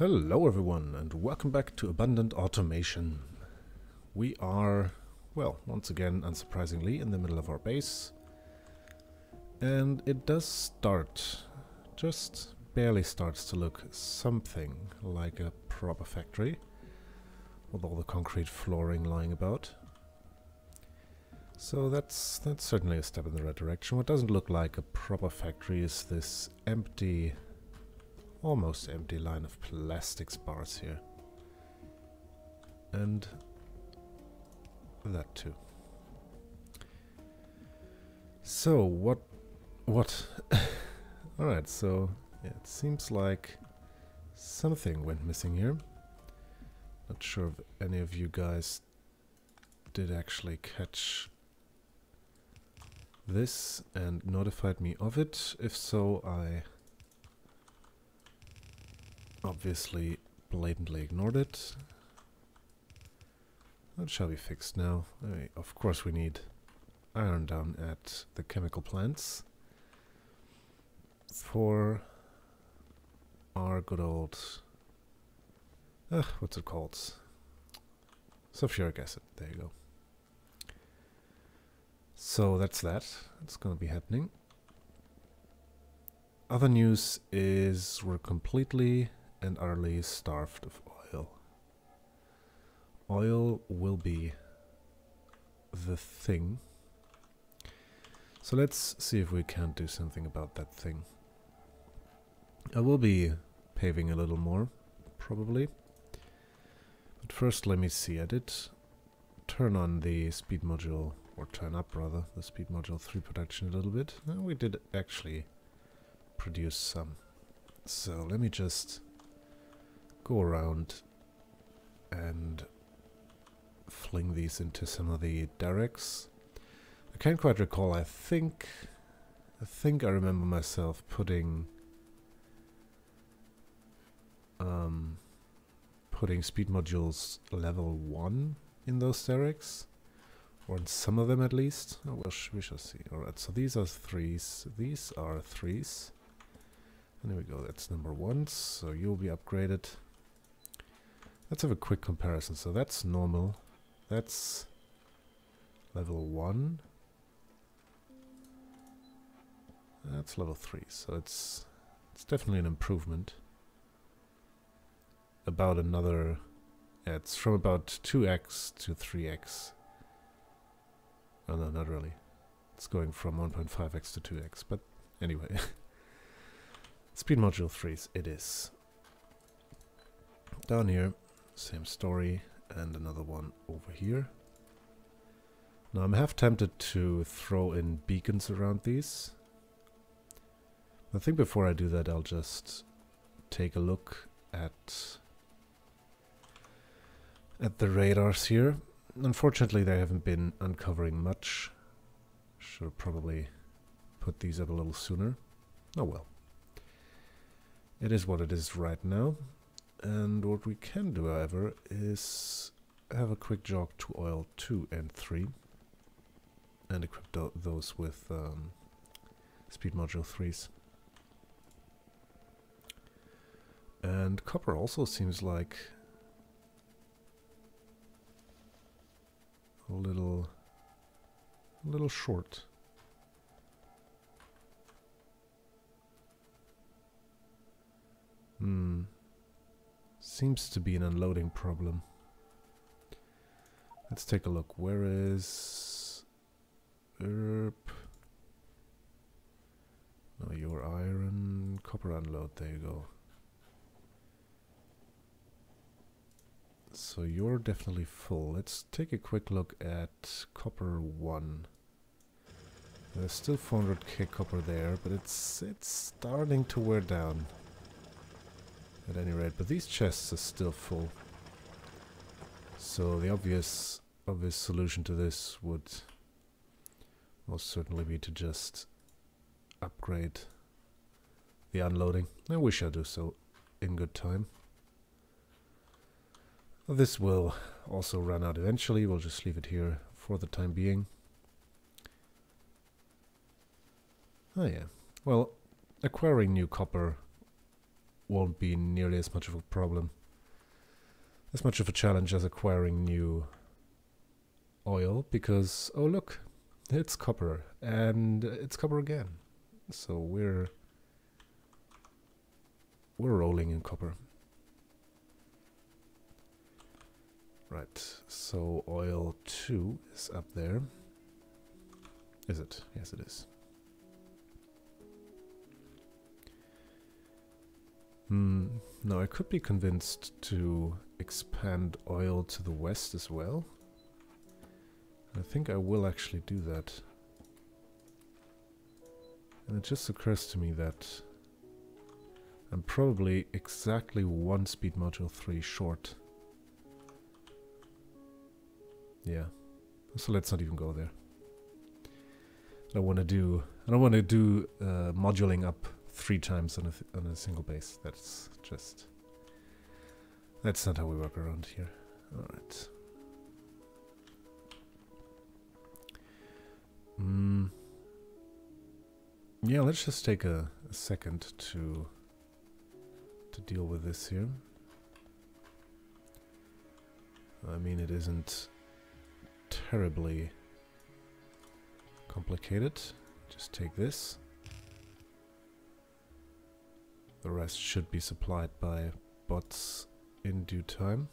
Hello everyone and welcome back to Abundant Automation. We are, well, once again, unsurprisingly, in the middle of our base. And it does start, just barely starts to look something like a proper factory, with all the concrete flooring lying about. So that's certainly a step in the right direction. What doesn't look like a proper factory is this empty, almost empty line of plastics bars here. And that too. So what alright, so yeah, it seems like something went missing here. Not sure if any of you guys did actually catch this and notified me of it. If so, I obviously blatantly ignored it. That shall be fixed now. Of course we need iron down at the chemical plants for our good old what's it called? Sulfuric acid. There you go. So that's that. It's gonna be happening. Other news is we're completely and utterly starved of oil. Oil will be the thing. So let's see if we can't do something about that thing. I will be paving a little more, probably. But first let me see. I did turn on the speed module, or turn up rather, the speed module 3 production a little bit. And we did actually produce some. So let me just go around and fling these into some of the derricks. I can't quite recall. I think I remember myself putting speed modules level 1 in those derricks, or in some of them at least. Oh, well, we shall see. Alright, so these are 3s. These are 3s. And there we go. That's number 1. So you'll be upgraded. Let's have a quick comparison. So that's normal. That's level 1. That's level 3. So it's definitely an improvement. About another... Yeah, it's from about 2x to 3x. Oh no, not really. It's going from 1.5x to 2x. But anyway. Speed module 3s, it is. Down here, same story, and another one over here. Now I'm half tempted to throw in beacons around these. I think before I do that I'll just take a look at the radars here. Unfortunately they haven't been uncovering much. Should have probably put these up a little sooner. Oh well. It is what it is right now. And what we can do, however, is have a quick jog to oil 2 and 3 and equip those with speed module 3s. And copper also seems like a little short. Seems to be an unloading problem. Let's take a look. Where is... No, your iron... Copper unload. There you go. So you're definitely full. Let's take a quick look at copper 1. There's still 400k copper there, but it's starting to wear down. At any rate, but these chests are still full. So the obvious solution to this would most certainly be to just upgrade the unloading. And we shall do so in good time. This will also run out eventually. We'll just leave it here for the time being. Oh yeah. Well, acquiring new copper won't be nearly as much of a problem, as much of a challenge as acquiring new oil, because, oh look, it's copper, and it's copper again. So we're rolling in copper. Right, so oil 2 is up there. Is it? Yes, it is. No, I could be convinced to expand oil to the west as well. I think I will actually do that. And it just occurs to me that I'm probably exactly one speed module 3 short. Yeah, so let's not even go there. I don't want to do moduling up 3 times on a single base. That's not how we work around here. All right. Yeah, let's just take a second to deal with this here. I mean, it isn't terribly complicated. Just take this. The rest should be supplied by bots in due time.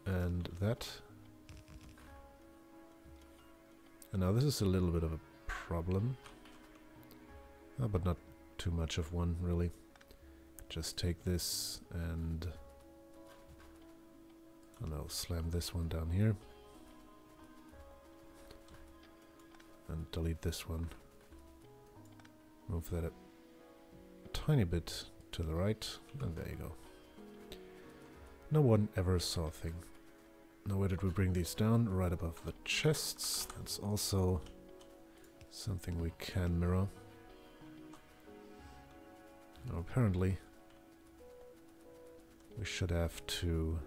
And that. And now this is a little bit of a problem. But not too much of one, really. Just take this and I'll slam this one down here. And delete this one. Move that a tiny bit to the right, and there you go. No one ever saw a thing. Now where did we bring these down? Right above the chests. That's also something we can mirror. Now apparently we should have to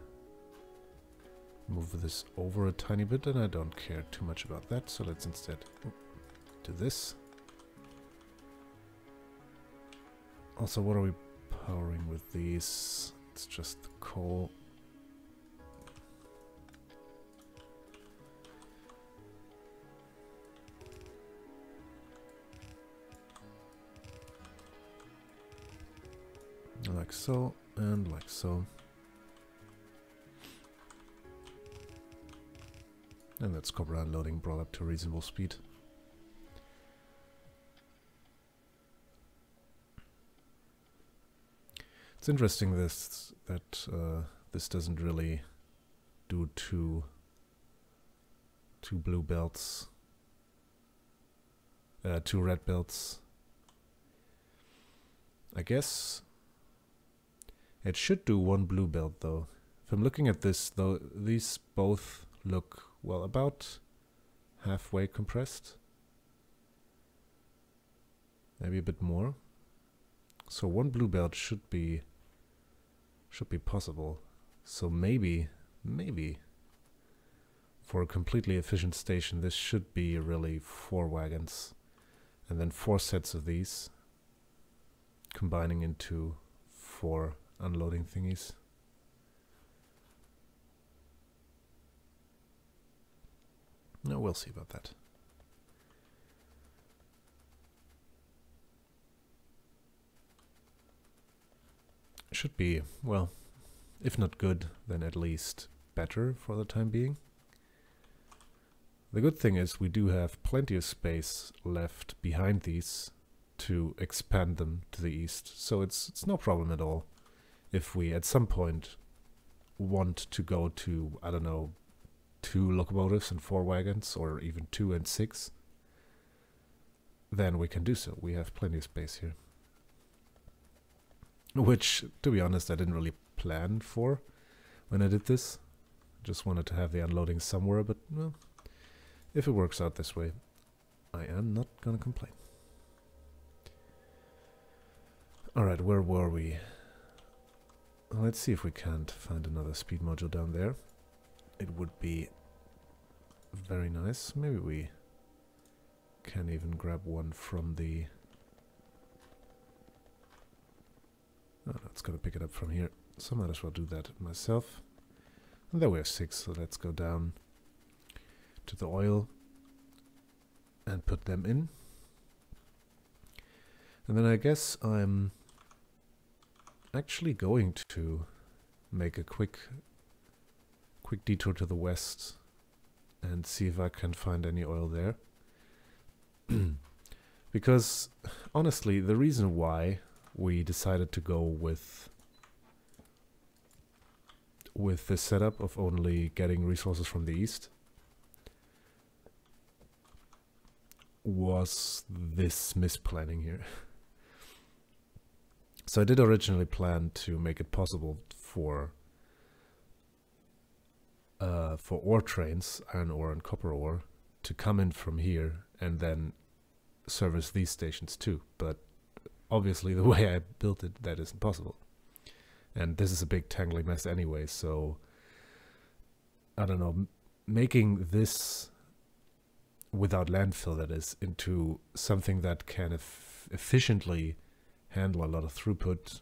move this over a tiny bit, and I don't care too much about that, so let's instead do this. Also, what are we powering with these? It's just the coal. Like so, and like so. And that's copper unloading brought up to reasonable speed. It's interesting that this doesn't really do two blue belts, 2 red belts. I guess it should do 1 blue belt though. If I'm looking at this though, these both look, well, about halfway compressed. Maybe a bit more. So 1 blue belt should be possible. So maybe for a completely efficient station this should be really 4 wagons and then 4 sets of these combining into 4 unloading thingies. No, we'll see about that. Should be, well, if not good, then at least better for the time being. The good thing is we do have plenty of space left behind these to expand them to the east, so it's no problem at all if we at some point want to go to, I don't know, 2 locomotives and 4 wagons, or even 2 and 6, then we can do so. We have plenty of space here. Which, to be honest, I didn't really plan for when I did this. I just wanted to have the unloading somewhere, but, well, if it works out this way, I am not gonna complain. Alright, where were we? Let's see if we can't find another speed module down there. It would be very nice. Maybe we Can't even grab one from the... Oh, no, it's gonna pick it up from here. So might as well do that myself. And there we have 6, so let's go down to the oil and put them in. And then I guess I'm actually going to make a quick detour to the west and see if I can find any oil there. Because honestly, the reason why we decided to go with this setup of only getting resources from the east was this misplanning here. So I did originally plan to make it possible for ore trains, iron ore and copper ore, to come in from here and then service these stations too. But obviously the way I built it, that isn't possible. And this is a big tangly mess anyway, so I don't know, making this without landfill, that is, into something that can efficiently handle a lot of throughput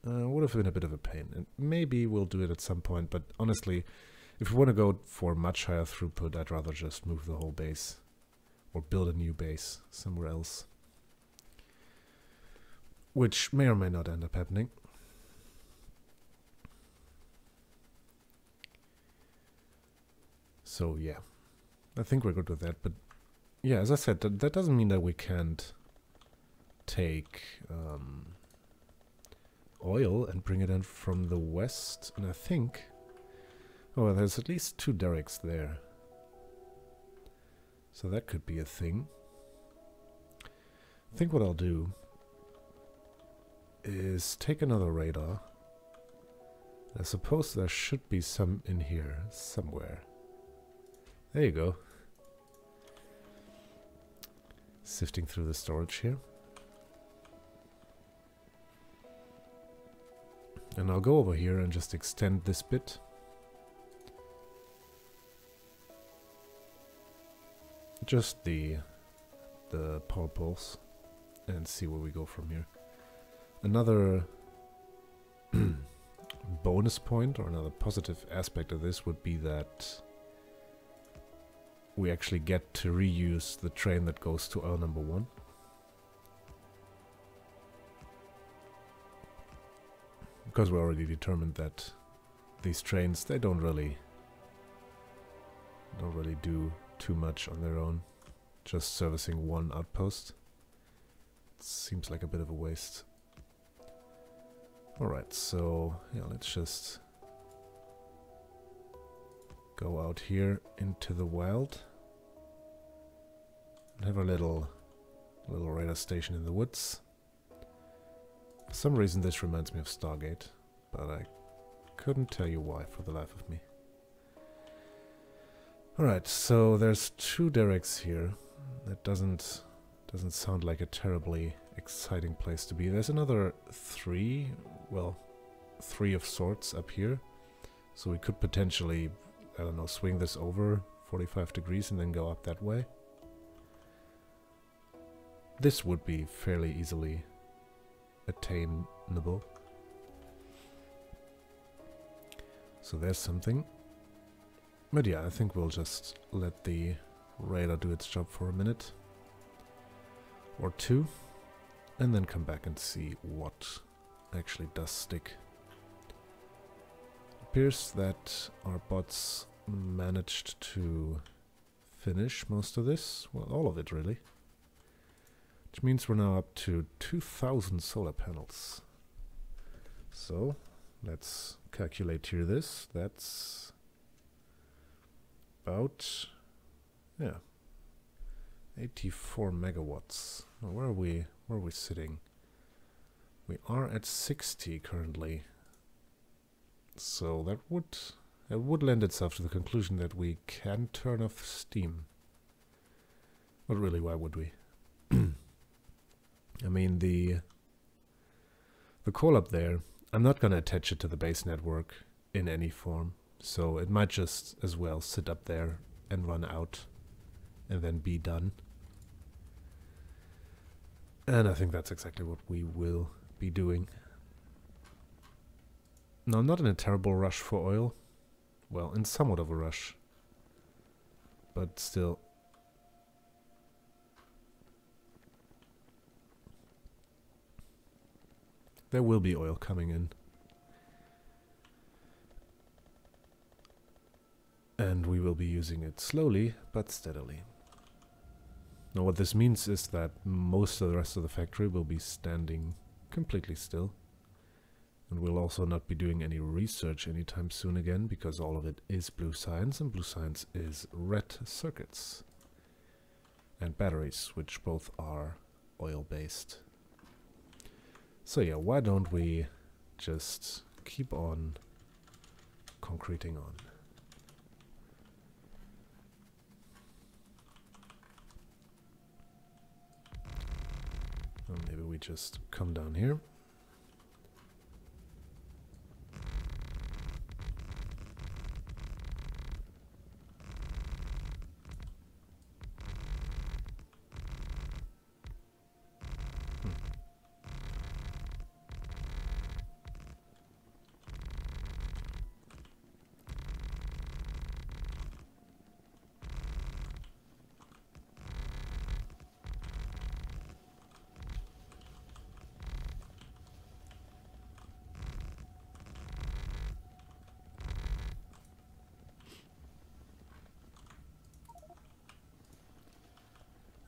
would have been a bit of a pain. And maybe we'll do it at some point, but honestly, if we want to go for much higher throughput, I'd rather just move the whole base or build a new base somewhere else, which may or may not end up happening. So yeah, I think we're good with that. But yeah, as I said, that doesn't mean that we can't take oil and bring it in from the west. And I think, oh, there's at least 2 derricks there, so that could be a thing. I think what I'll do is take another radar. I suppose there should be some in here somewhere. There you go. Sifting through the storage here. And I'll go over here and just extend this bit. Just the power poles, and see where we go from here. Another bonus point, or another positive aspect of this, would be that we actually get to reuse the train that goes to oil number 1. Because we already determined that these trains, they don't really do too much on their own, just servicing 1 outpost. It seems like a bit of a waste. Alright, so yeah, let's just go out here into the wild and have a little radar station in the woods. For some reason this reminds me of Stargate, but I couldn't tell you why for the life of me. Alright, so there's 2 derricks here. That doesn't sound like a terribly exciting place to be. There's another 3, well, 3 of sorts up here. So we could potentially, I don't know, swing this over 45 degrees and then go up that way. This would be fairly easily attainable. So there's something. But yeah, I think we'll just let the radar do its job for a minute or 2, and then come back and see what actually does stick. It appears that our bots managed to finish most of this, well, all of it really, which means we're now up to 2,000 solar panels. So let's calculate here this. That's about, yeah, 84 megawatts. Now, where are we sitting? We are at 60 currently. So that would lend itself to the conclusion that we can turn off steam. But really, why would we? I mean, the coal up there, I'm not going to attach it to the base network in any form. So it might just as well sit up there and run out and then be done. And I think that's exactly what we will be doing. Now, I'm not in a terrible rush for oil. Well, in somewhat of a rush. But still. There will be oil coming in. And we will be using it slowly, but steadily. Now what this means is that most of the rest of the factory will be standing completely still. And we'll also not be doing any research anytime soon again, because all of it is blue science, and blue science is red circuits. And batteries, which both are oil-based. So yeah, why don't we just keep on concreting on. Well, maybe we just come down here.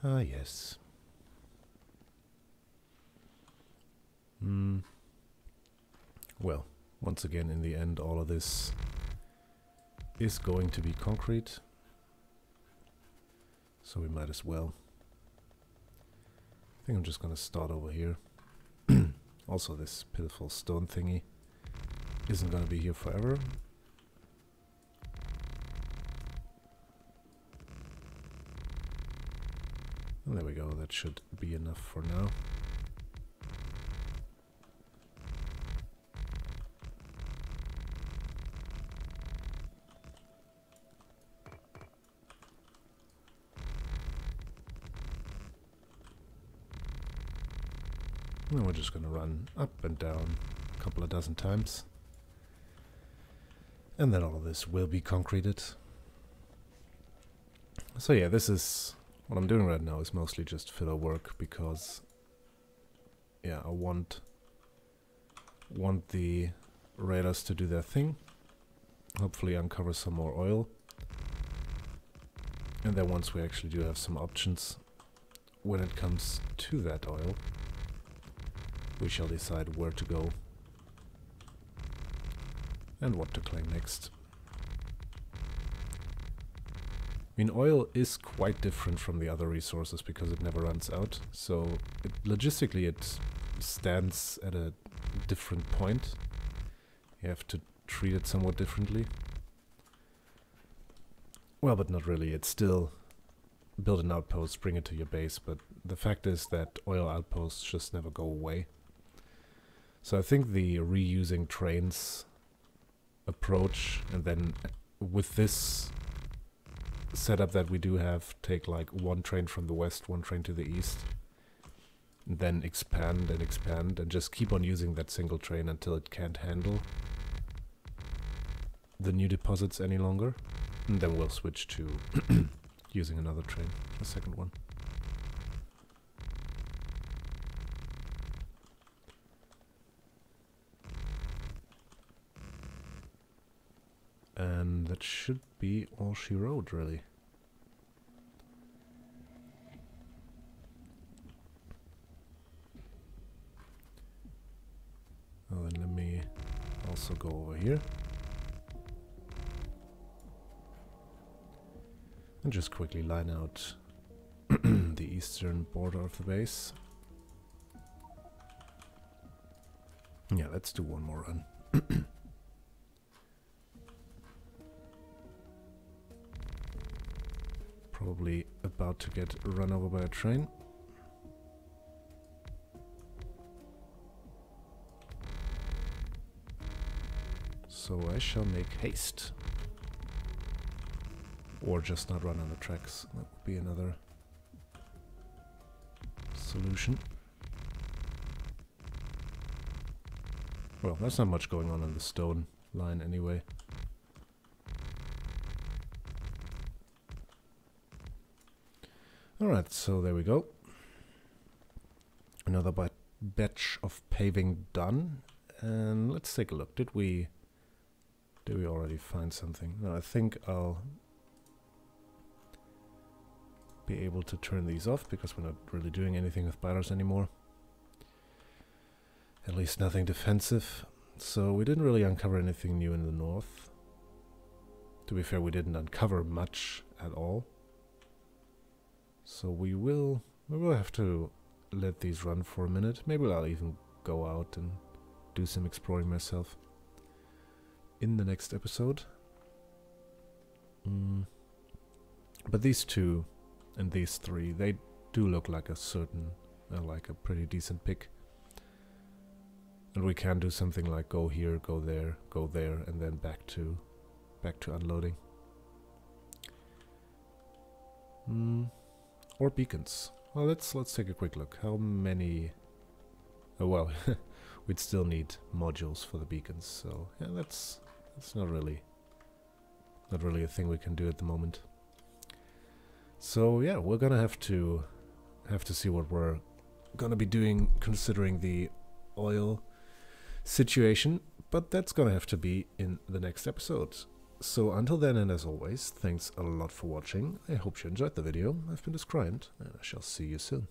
Ah, yes. Well, once again, in the end, all of this is going to be concrete. So we might as well. I think I'm just going to start over here. Also, this pitiful stone thingy isn't going to be here forever. And there we go, that should be enough for now. And we're just going to run up and down a couple of dozen times. And then all of this will be concreted. So yeah, this is what I'm doing right now, is mostly just filler work, because yeah, I want the radars to do their thing, hopefully uncover some more oil, and then once we actually do have some options when it comes to that oil, we shall decide where to go and what to claim next. I mean, oil is quite different from the other resources because it never runs out, so logistically it stands at a different point. You have to treat it somewhat differently. Well, but not really. It's still build an outpost, bring it to your base, but the fact is that oil outposts just never go away. So I think the reusing trains approach, and then with this setup that we do have, take like one train from the west, one train to the east, and then expand and just keep on using that single train until it can't handle the new deposits any longer, and then we'll switch to using another train, a second one. And that should be all she wrote, really. Well, then let me also go over here. And just quickly line out the eastern border of the base. Yeah, let's do one more run. Probably about to get run over by a train. So I shall make haste. Or just not run on the tracks. That would be another solution. Well, there's not much going on the stone line anyway. Alright, so there we go. Another batch of paving done. And let's take a look. Did we already find something? No, I think I'll be able to turn these off because we're not really doing anything with biters anymore. At least nothing defensive. So we didn't really uncover anything new in the north. To be fair, we didn't uncover much at all. So we will have to let these run for a minute. Maybe I'll even go out and do some exploring myself in the next episode. But these two and these three, they do look like a certain, like a pretty decent pick. And we can do something like go here, go there, and then back to unloading. Or beacons. Well, let's take a quick look. How many? Oh well, we'd still need modules for the beacons. So yeah, that's not really a thing we can do at the moment. So yeah, we're gonna have to see what we're gonna be doing considering the oil situation, but that's gonna have to be in the next episode. So until then, and as always, thanks a lot for watching. I hope you enjoyed the video. I've been Discriant, and I shall see you soon.